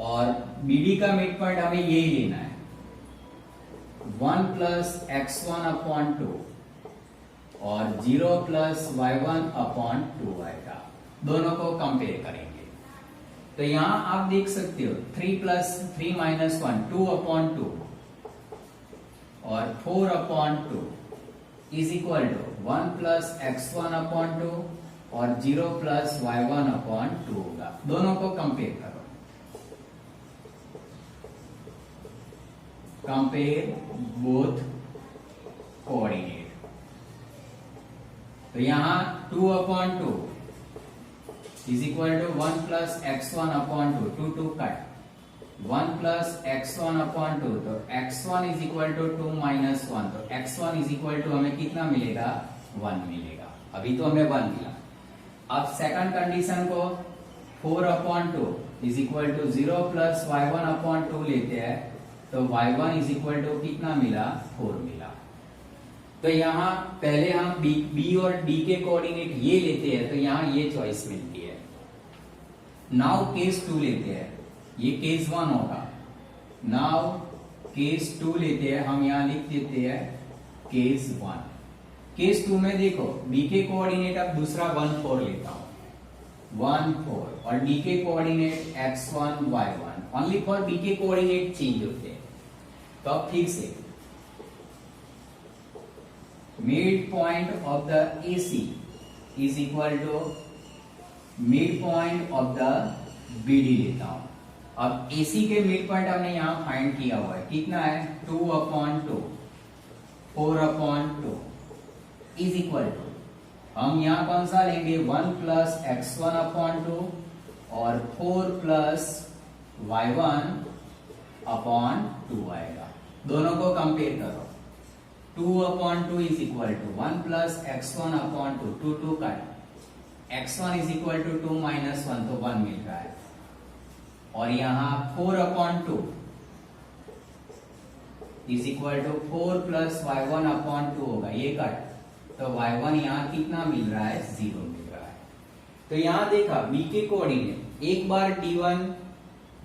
और बीडी का मिड पॉइंट हमें यही लेना है 1 + x1 अपॉन 2 और 0 + y1 अपॉन 2 आएगा। दोनों को कंपेयर करेंगे तो यहां आप देख सकते हो 3 + 3 - 1 2 अपॉन 2 और 4 upon 2 is equal to 1 + x1 upon 2 और 0 + y1 अपॉन 2 होगा। दोनों को कंपेयर करो, कंपेयर बोथ कोऑर्डिनेट। तो यहां 2 upon 2 is equal to 1 + x1 upon 2, 2 2 cut, 1 + x1 upon 2, तो x1 इज इक्वल टू 2 - 1, तो x1 इज इक्वल टू हमें कितना मिलेगा, 1 मिलेगा। अभी तो हमें 1 मिला। अब सेकंड कंडीशन को 4 upon 2 is equal to 0 + y1 upon 2 लेते हैं, तो y1 इज इक्वल टू कितना मिला, 4 मिला। तो यहां पहले हम बी और डी के कोऑर्डिनेट ये लेते हैं, तो यहां ये चॉइस मिलती है। नाउ केस 2 लेते हैं, ये केस 1 होगा। नाउ केस 2 लेते हैं, हम यहां लिख देते हैं केस 1। केस 2 में देखो बी के कोऑर्डिनेट अब दूसरा 1 4 लेता हूं, 1 4, और डी के coordinate x1 y1, only for B के कोऑर्डिनेट चेंज होते हैं। तो अब ठीक से mid point of the AC is equal to mid point of the BD लेता हूं। अब एसी के मिड पॉइंट हमने यहां फाइंड किया हुआ है, कितना है, 2 upon 2, 4 upon 2 is equal to हम यहां कौन सा लेंगे, 1 + x1 अपॉन 2 और 4 + y1 अपॉन 2 आएगा। दोनों को कंपेयर करो, 2 upon 2 is equal to 1 + x1 upon 2, 2 2 cut, x1 is equal to 2 - 1, तो 1 मिल रहा है। और यहां 4 upon 2 is equal to 4 + y1 upon 2 होगा, ये कट, तो y1 यहां कितना मिल रहा है, 0 मिल रहा है। तो यहां देखा b के कोऑर्डिनेट एक बार d1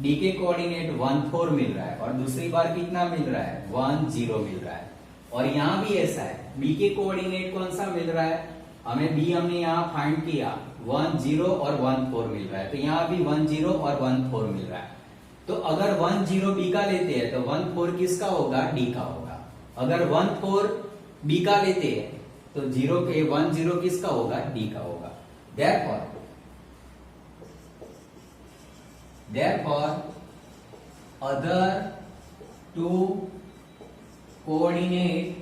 डी के कोऑर्डिनेट 1 4 मिल रहा है और दूसरी बार कितना मिल रहा है, 1 0 मिल रहा है। और यहां भी ऐसा है, बी के कोऑर्डिनेट कौन सा मिल रहा है हमें, बी हमने यहां फाइंड किया 1 0 और 1 4 मिल रहा है, तो यहां भी 1 0 और 1 4 मिल रहा है। तो अगर 1 0 बी का लेते हैं तो 1 4 किसका होगा, डी का होगा। अगर 1 4 बी का लेते हैं तो 1 0 किसका होगा, डी का होगा। Therefore, other two coordinate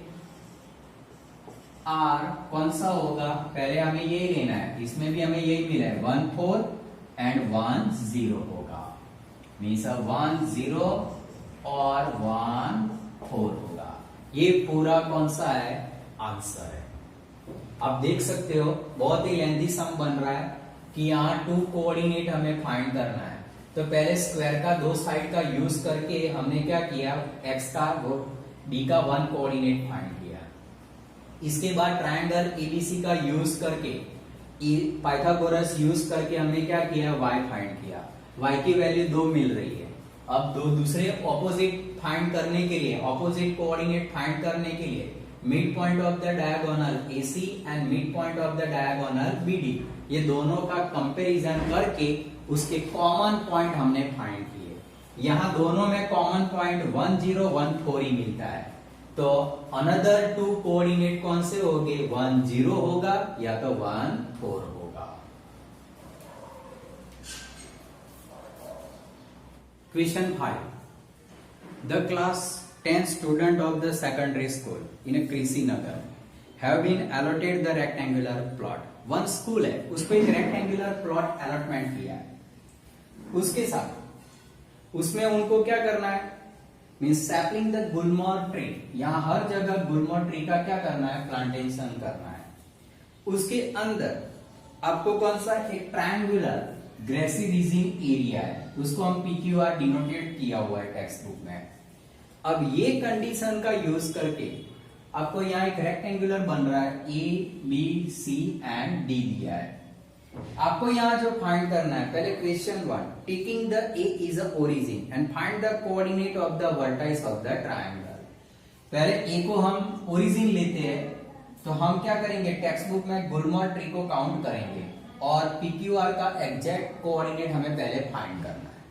are कौन सा होगा, पहले हमें यही लेना है, इसमें भी हमें यही मिला है 1 4 एंड 1 0 होगा, मीन्स 1 0 और 1 4 होगा। ये पूरा कौन सा है, आंसर है। आप देख सकते हो बहुत ही लेंथी सम बन रहा है कि यहाँ 2 कोऑर्डिनेट हमें फाइंड करना है। तो पहले स्क्वायर का 2 साइड का यूज करके हमने क्या किया, x का d का 1 कोऑर्डिनेट फाइंड किया। इसके बाद ट्रायंगल एबीसी का यूज करके, पाइथागोरस यूज करके हमने क्या किया, y फाइंड किया। y की वैल्यू 2 मिल रही है, अब दो दूसरे ऑपोजिट फाइंड करने के लिए, ऑपोजिट कोऑर्डिनेट फाइंड करने के लिए mid point of the diagonal AC and mid point of the diagonal BD, ये दोनों का कंपैरिजन करके उसके कॉमन पॉइंट हमने फाइंड किए। यहाँ दोनों में कॉमन पॉइंट 1 0 1 4 ही मिलता है, तो अनदर टू कोऑर्डिनेट कौन से होंगे, 1 0 होगा या तो 1 4 होगा। Question 5, the class 10 student of the secondary school in a Krisi Nagar have been allotted the rectangular plot. One school है, उसको एक rectangular plot allotment किया है। उसके साथ उसमें उनको क्या करना है, means sapling the Gulmohar tree, यहाँ हर जगह गुलमोहर ट्री का क्या करना है, प्लांटेशन करना है। उसके अंदर आपको कौन सा एक ट्रायंगुलर ग्रेसी रीजिंग एरिया है, उसको हम PQR डिनोटेड किया हुआ है टेक्स्ट बुक में। अब ये कंडीशन का यूज करके आपको यहाँ एक रेक्टेंगुलर बन रहा है, ABC एंड D दिया है। आपको यहाँ जो फाइंड करना है, पहले question 1, taking the A is a origin and find the coordinate of the vertices of the triangle. पहले A को हम ओरिजिन लेते हैं, तो हम क्या करेंगे, टेक्स्ट बुक में गुलमोहर ट्री को काउंट करेंगे और PQR का एग्जैक्ट कोऑर्डिनेट हमें पहले फाइंड करना है।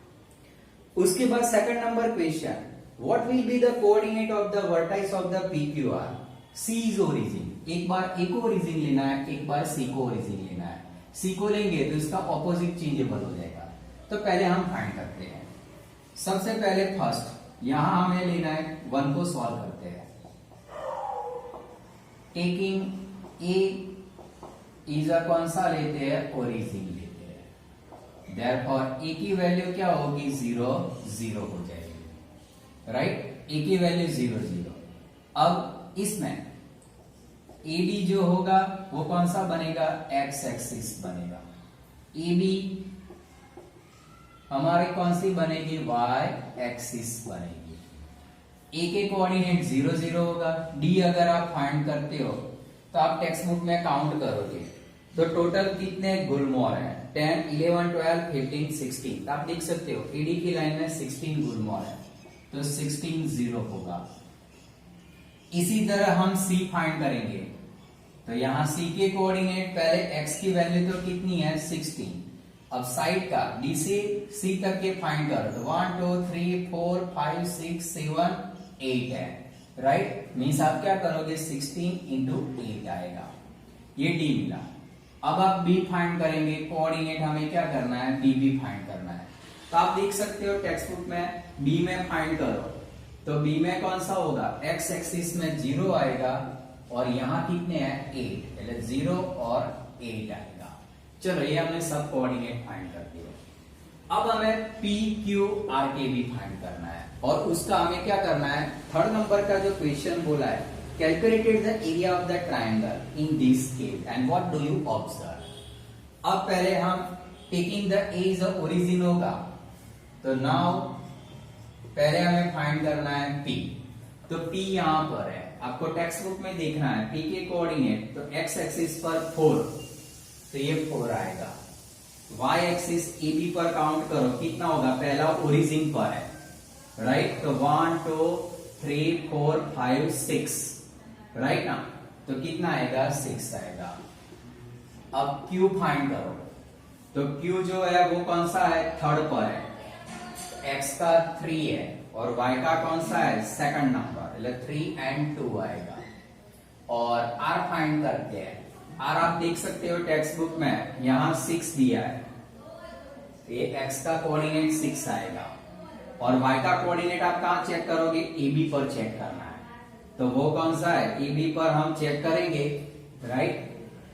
उसके बाद second number question, what will be the coordinate of the vertex of the PQR? C is origin, एक बार A को ओरिजिन लेना है, एक बार C को ओरिजिन लेना है। C को लेंगे तो इसका ऑपोजिट चेंजेबल हो जाएगा, तो पहले हम फाइंड करते हैं। सबसे पहले फर्स्ट यहां हमें लेना है 1 को सॉल्व करते हैं। टेकिंग A इज अ कौन सा लेते हैं, ओरिजिन लेते हैं, देयरफॉर A की वैल्यू क्या होगी, 0 0 हो जाएगी, राइट। A की वैल्यू 0 0। अब इसमें AB जो होगा वो कौन सा बनेगा, X एक्सिस बनेगा। AB हमारी कौन सी बनेगी, Y एक्सिस बनेगी। A के कोऑर्डिनेट 0 0 होगा। D अगर आप फाइंड करते हो तो आप टेक्स्ट बुक में काउंट करोगे तो टोटल कितने गुलमोहर है, 10 11 12 15 16, आप देख सकते हो AD की लाइन में 16 गुलमोहर है, तो 16 0 होगा। इसी तरह हम C फाइंड करेंगे, तो यहां C के कोऑर्डिनेट, पहले X की वैल्यू तो कितनी है, 16। अब साइड का D से C तक के फाइंड करो, तो 1 2 3 4 5 6 7 8 है, राइट। मीन्स आप क्या करोगे, 16 इंटू 8 आएगा, ये D मिला। अब आप B फाइंड करेंगे, कोऑर्डिनेट हमें क्या करना है, BB फाइंड करना है। तो आप देख सकते हो टेक्स्ट बुक में B में फाइंड करो, तो B में कौन सा होगा, X एक्सिस में 0 आएगा और यहाँ कितने हैं, 8, मतलब 0 और 8 आएगा। चलो ये हमने सब कोऑर्डिनेट फाइंड कर दिए। अब हमें PQR के भी फाइंड करना है और उसका हमें क्या करना है, थर्ड नंबर का जो क्वेश्चन बोला है, calculated the area of the triangle in this scale and what do you observe. अब पहले हम taking the A is a origin होगा, तो नाउ पहले हमें फाइंड करना है P, तो P यहां पर है, आपको टेक्स्ट बुक में देखना है P के कोऑर्डिनेट, तो X एक्सिस पर 4, तो ये 4 आएगा। Y एक्सिस AB पर काउंट करो कितना होगा, पहला ओरिजिन पर है, राइट, तो 1 2 3 4 5 6, राइट ना, तो कितना आएगा, 6 आएगा। अब Q फाइंड करो, तो Q जो है वो कौन सा है, थर्ड पर है, X का 3 है और Y का कौन सा है, सेकंड नंबर, मतलब 3 and 2 आएगा। और R फाइंड करते हैं, R आप देख सकते हो टेक्स्ट बुक में यहाँ 6 दिया है, तो ये X का कोऑर्डिनेट 6 आएगा और Y का कोऑर्डिनेट आप कहाँ चेक करोगे, AB पर चेक करना है, तो वो कौन सा है, AB पर हम चेक करेंगे, राइट।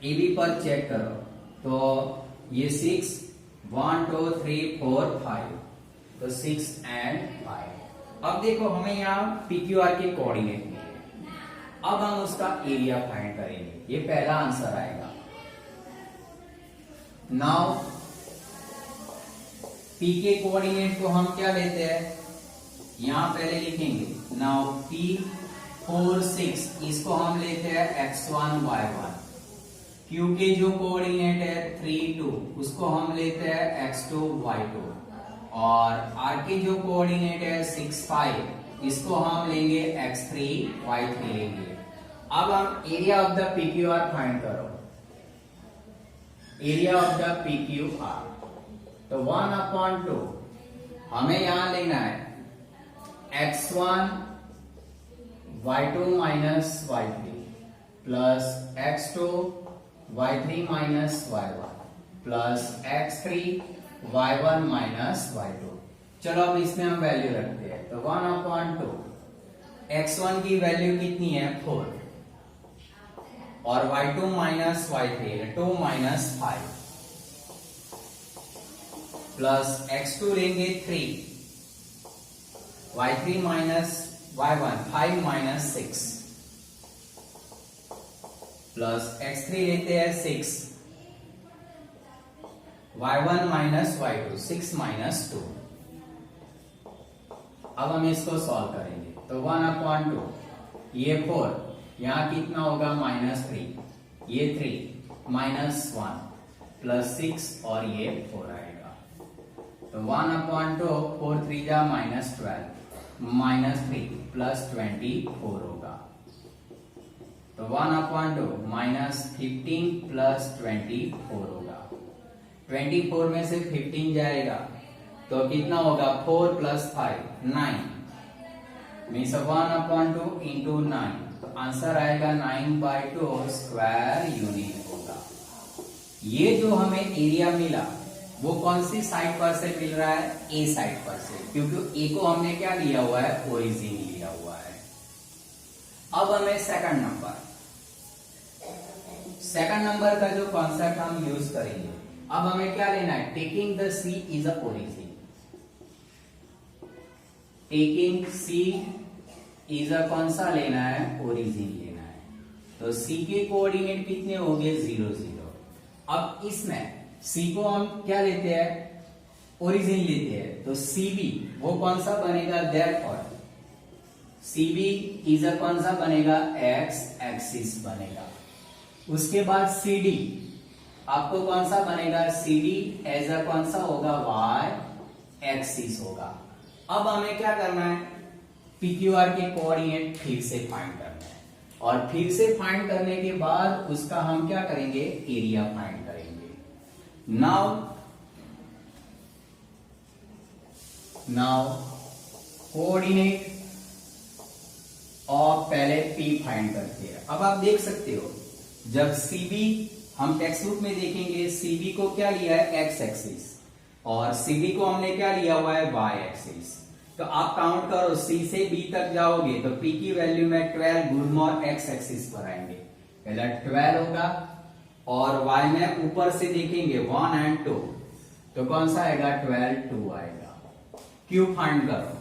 AB पर चेक करो, तो ये 6 1 2 3 4 5, तो 6 and 5। अब देखो हमें यहाँ PQR के कोऑर्डिनेट मिले, अब हम उसका एरिया फाइंड करेंगे, ये पहला आंसर आएगा। नाउ P के कोऑर्डिनेट को हम क्या लेते हैं, यहां पहले लिखेंगे, नाउ P 4 6, इसको हम लेते हैं x1 y1। Q के जो कोऑर्डिनेट है 3 2, उसको हम लेते हैं x2 y2। और r के जो कोऑर्डिनेट है 6 5, इसको हम लेंगे x3 y3 लेंगे। अब हम area of the PQR find करो, एरिया ऑफ द PQR। तो 1/2 हमें यहां लेना है x1 y2 minus y3 plus x2 y3 minus y1 plus x3 y1 minus y2। चलो अब इसमें हम वैल्यू रखते हैं। तो 1/2 x1 की वैल्यू कितनी है 4 और y2 minus y3 2 minus 5 plus x2 लेंगे 3 y3 minus y1 5 minus 6 plus x3 लेते हैं 6 y1 माइनस y2 6 माइनस 2। अब हम इसको सॉल्व करेंगे। तो 1/2 ये 4, यहां कितना होगा -3, ये 3 -1 प्लस 6 और ये 4 आएगा। तो 1/2 4 3 जा -12 -3 प्लस 24 होगा। तो 1/2 -15 प्लस 24 होगा। 24 में से 15 जाएगा तो कितना होगा 4 प्लस 5 9 मीन्स 1/2 इंटू 9। तो आंसर आएगा 9/2 स्क्वायर यूनिट होगा। ये जो हमें एरिया मिला वो कौन सी साइड पर से मिल रहा है, ए साइड पर से, क्योंकि ए को हमने क्या लिया हुआ है, ओरिजिन लिया हुआ है। अब हमें सेकंड नंबर का जो कॉन्सेप्ट हम यूज करेंगे। अब हमें क्या लेना है, taking the C is a origin, taking C is a कौन सा लेना है, ओरिजिन लेना है। तो सी के कोऑर्डिनेट कितने हो गए 0 0। अब इसमें सी को हम क्या लेते हैं, ओरिजिन लेते हैं। तो सीबी वो कौन सा बनेगा, देयरफॉर सीबी इज अ कौन सा बनेगा, एक्स एक्सिस बनेगा। उसके बाद सीडी आपको कौन सा बनेगा, सीडी एज अ कौन सा होगा, वाई एक्सिस होगा। अब हमें क्या करना है, PQR के कोऑर्डिनेट फिर से फाइंड करना है और फिर से फाइंड करने के बाद उसका हम क्या करेंगे, एरिया फाइंड करेंगे। नाउ कोऑर्डिनेट और पहले P फाइंड करते हैं। अब आप देख सकते हो जब CB हम टेक्स्ट बुक में देखेंगे, CB को क्या लिया है, एक्स एक्सिस, और CD को हमने क्या लिया हुआ है, वाई एक्सिस। तो आप काउंट करो, C से B तक जाओगे तो P की वैल्यू में 12 गुण और एक्स एक्सिस पर आएंगे, पहला 12 होगा, और Y में ऊपर से देखेंगे 1 और 2, तो कौन सा आएगा, 12 2 आएगा। Q फाइंड करो,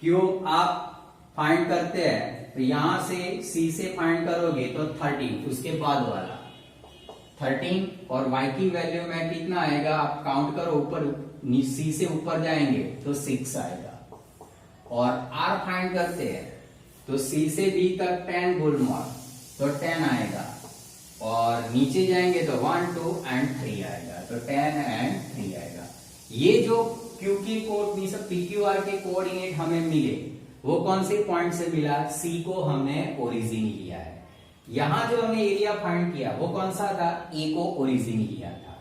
Q आप फाइंड करते हैं तो यहां से C से फाइंड करोगे तो 13, उसके बाद वाला 13, और Y की वैल्यू में कितना आएगा, आप काउंट करो, ऊपर C से ऊपर जाएंगे तो 6 आएगा। और R फाइंड करते हैं तो C से B तक 10 गुण तो 10 आएगा, और नीचे जाएंगे तो 1 2 और 3 आएगा, तो 10 और 3 आएगा। ये जो Q की PQR के कोऑर्डिनेट हमें मिले वो कौन से पॉइंट से मिला, C को हमने ओरिजिन लिया है। यहां जो हमने एरिया फाइंड किया वो कौन सा था, A को ओरिजिन लिया था।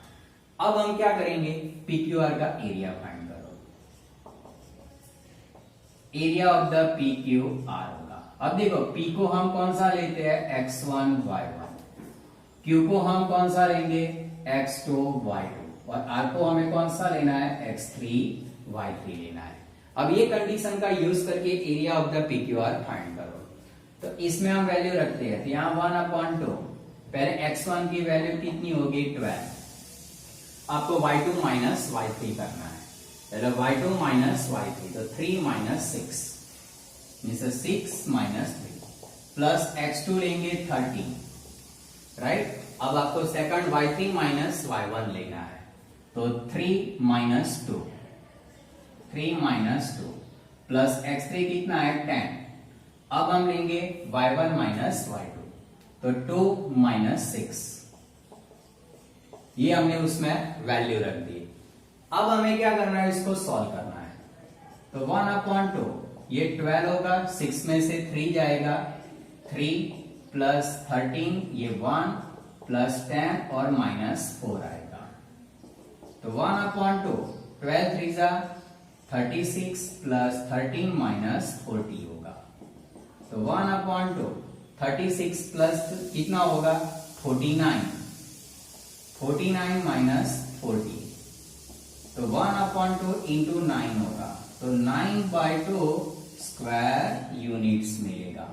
अब हम क्या करेंगे, PQR का एरिया फाइंड करो। एरिया ऑफ द PQR होगा। अब देखो P को हम कौन सा लेते हैं, x1 y1, Q को हम कौन सा लेंगे, x2 y2, और R को हमें कौन सा लेना है, x3 y3 लेना है। अब ये कंडीशन का यूज करके area of the PQR find करो। तो इसमें हम वैल्यू रखते हैं, तो यहां 1/2 पहले x1 की वैल्यू कितनी होगी, 12, आपको y2 माइनस y3 करना है, पहले y2 माइनस y3, तो 3 minus 6 means 6 minus 3 plus x2 लेंगे 13, राइट। अब आपको सेकंड y3 माइनस y1 लेना है, तो 3 माइनस 2 प्लस x3 कितना है, 10। अब हम लेंगे y1 माइनस y2, तो 2 माइनस 6, ये हमने उसमें वैल्यू रख दी। अब हमें क्या करना है, इसको सॉल्व करना है। तो 1/2 ये 12 होगा, 6 में से 3 जाएगा, 3 प्लस 13 ये 1 प्लस 10 और -4 आएगा। तो 1/2 12 3 जा 36 प्लस 13 -40 होगा। तो 1/2 36 प्लस कितना होगा 49, 49 -40, तो 1/2 इंटू 9 होगा, तो 9/2 स्क्वायर यूनिट्स मिलेगा।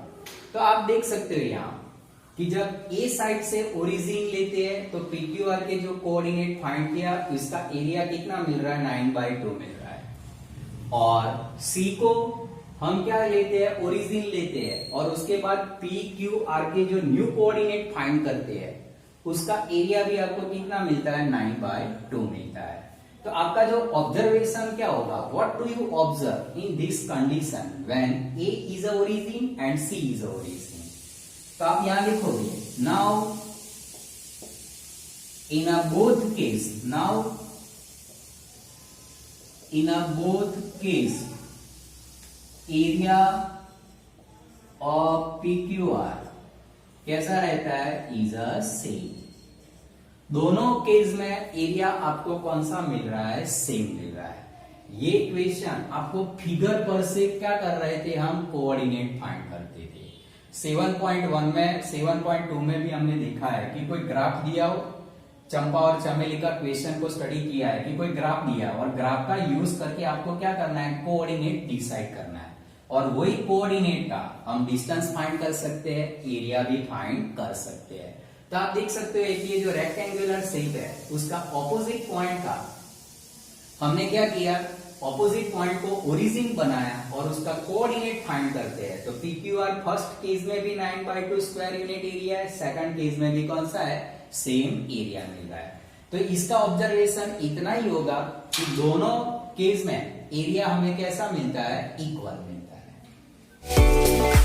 तो आप देख सकते हो यहाँ कि जब ए साइड से ओरिजिन लेते हैं तो PQR के जो कोऑर्डिनेट फाइंड किया इसका एरिया कितना मिल रहा है, 9/2 मिल रहा है। और सी को हम क्या लेते हैं, ओरिजिन लेते हैं, और उसके बाद PQR के जो न्यू कोऑर्डिनेट फाइंड करते हैं उसका एरिया भी आपको कितना मिलता है, 9/2 मिलता है। तो आपका जो ऑब्जर्वेशन क्या होगा, what do you observe in this condition when A is a origin and C is a origin. तो आप यहां लिखोगे now in a both case, now in a both case area of PQR कैसा रहता है, इज अ सेम। दोनों केस में एरिया आपको कौन सा मिल रहा है, सेम मिल रहा है। ये क्वेश्चन आपको फिगर पर से क्या कर रहे थे, हम कोऑर्डिनेट फाइंड करते थे। 7.1 में 7.2 में भी हमने देखा है कि कोई ग्राफ दिया हो, चंपा और चमेली का क्वेश्चन को स्टडी किया है कि कोई ग्राफ दिया और ग्राफ का यूज करके आपको क्या करना है, कोऑर्डिनेट डिसाइड करना है, और वही कोऑर्डिनेट का हम डिस्टेंस फाइंड कर सकते हैं, एरिया भी फाइंड कर सकते हैं। तो आप देख सकते हो कि ये जो रेक्टेंगुलर शेप है उसका ऑपोजिट पॉइंट का हमने क्या किया, ऑपोजिट पॉइंट को ओरिजिन बनाया और उसका कोऑर्डिनेट फाइंड करते हैं। तो PQR फर्स्ट केस में भी 9/2 स्क्वायर यूनिट एरिया है, सेकंड केस में भी कौन सा है, सेम एरिया मिल रहा है। तो इसका ऑब्जर्वेशन इतना ही होगा कि दोनों केस में एरिया हमें कैसा मिलता है, इक्वल मिलता है।